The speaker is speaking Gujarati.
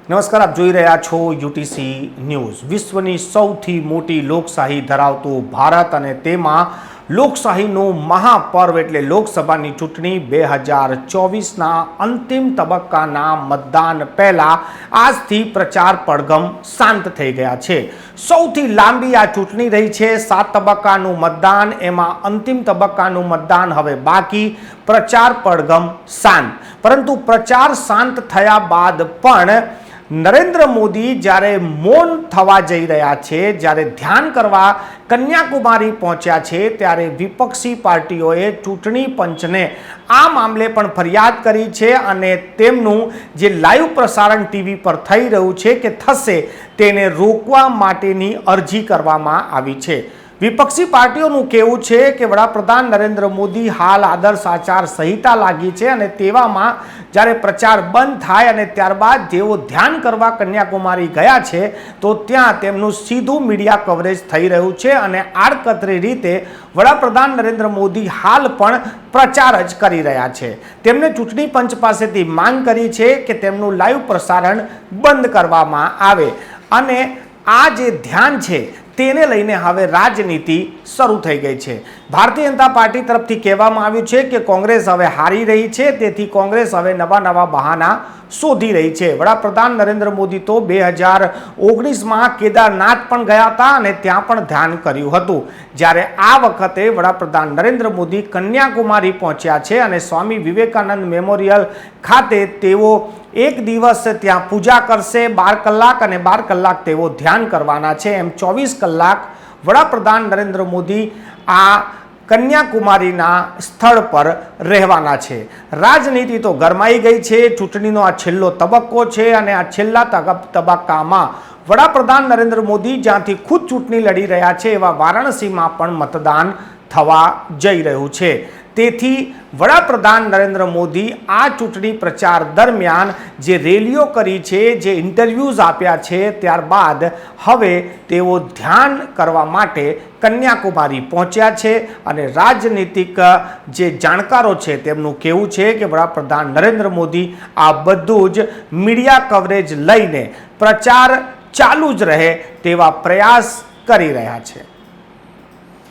નમસ્કાર, આપ જોઈ રહ્યા છો યુટીસી ન્યૂઝ। વિશ્વની સૌથી મોટી લોકશાહી ધરાવતું ભારત અને તેમાં લોકશાહીનું મહાપર્વ એટલે લોકસભાની ચૂંટણી 2024ના અંતિમ તબક્કાના મતદાન પહેલા આજથી પ્રચાર પડઘમ શાંત થઈ ગયા છે। સૌથી લાંબી આ ચૂંટણી રહી છે। 7 તબક્કાનું મતદાન, એમાં અંતિમ તબક્કાનું મતદાન હવે બાકી। પ્રચાર પડઘમ શાંત, પરંતુ પ્રચાર શાંત થયા બાદ પણ નરેન્દ્ર મોદી જ્યારે મૌન થવા જઈ રહ્યા છે, જ્યારે ધ્યાન કરવા કન્યાકુમારી પહોંચ્યા છે, ત્યારે વિપક્ષી પાર્ટીઓએ ચૂંટણી પંચને આ મામલે પણ ફરિયાદ કરી છે અને તેમનું જે લાઈવ પ્રસારણ ટીવી પર થઈ રહ્યું છે કે થશે, તેને રોકવા માટેની અરજી કરવામાં આવી છે। વિપક્ષી પાર્ટીઓનું કહેવું છે કે વડાપ્રધાન નરેન્દ્ર મોદી હાલ આદર્શ આચાર સંહિતા લાગી છે અને તેવામાં જ્યારે પ્રચાર બંધ થાય અને ત્યારબાદ જેઓ ધ્યાન કરવા કન્યાકુમારી ગયા છે તો ત્યાં તેમનું સીધું મીડિયા કવરેજ થઈ રહ્યું છે અને આડકતરી રીતે વડાપ્રધાન નરેન્દ્ર મોદી હાલ પણ પ્રચાર જ કરી રહ્યા છે। તેમણે ચૂંટણી પંચ પાસેથી માંગ કરી છે કે તેમનું લાઈવ પ્રસારણ બંધ કરવામાં આવે અને આ જે ધ્યાન છે તેને લઈને હવે રાજનીતિ શરૂ થઈ ગઈ છે। ભારતીય જનતા પાર્ટી તરફથી કહેવામાં આવ્યું છે કે કોંગ્રેસ હવે હારી રહી છે, તેથી કોંગ્રેસ હવે નવા બહાના શોધી રહી છે। વડાપ્રધાન નરેન્દ્ર મોદી તો 2019માં કેદારનાથ પણ ગયા હતા અને ત્યાં પણ ધ્યાન કર્યું હતું, જ્યારે આ વખતે વડાપ્રધાન નરેન્દ્ર મોદી કન્યાકુમારી પહોંચ્યા છે અને સ્વામી વિવેકાનંદ મેમોરિયલ ખાતે તેઓ એક દિવસ ત્યાં પૂજા કરશે, 12 કલાક અને 12 કલાક તેઓ ધ્યાન કરવાના છે। એમ 24 કલાક વડાપ્રધાન નરેન્દ્ર મોદી આ કન્યાકુમારીના સ્થળ પર રહેવાના છે। રાજનીતિ તો ગરમાઈ ગઈ છે। ચૂંટણીનો આ છેલ્લો તબક્કો છે અને આ છેલ્લા તબક્કામાં વડાપ્રધાન નરેન્દ્ર મોદી જ્યાંથી ખુદ ચૂંટણી લડી રહ્યા છે એવા વારાણસીમાં પણ મતદાન થવા જઈ રહ્યું છે। તેથી વડાપ્રધાન નરેન્દ્ર મોદી આ ચૂંટણી પ્રચાર દરમિયાન જે રેલીઓ કરી છે, જે ઇન્ટરવ્યૂઝ આપ્યા છે, ત્યારબાદ હવે તેઓ ધ્યાન કરવા માટે કન્યાકુમારી પહોંચ્યા છે અને રાજનીતિક જે જાણકારો છે તેમનું કહેવું છે કે વડાપ્રધાન નરેન્દ્ર મોદી આ બધું જ મીડિયા કવરેજ લઈને પ્રચાર ચાલુ જ રહે તેવા પ્રયાસ કરી રહ્યા છે।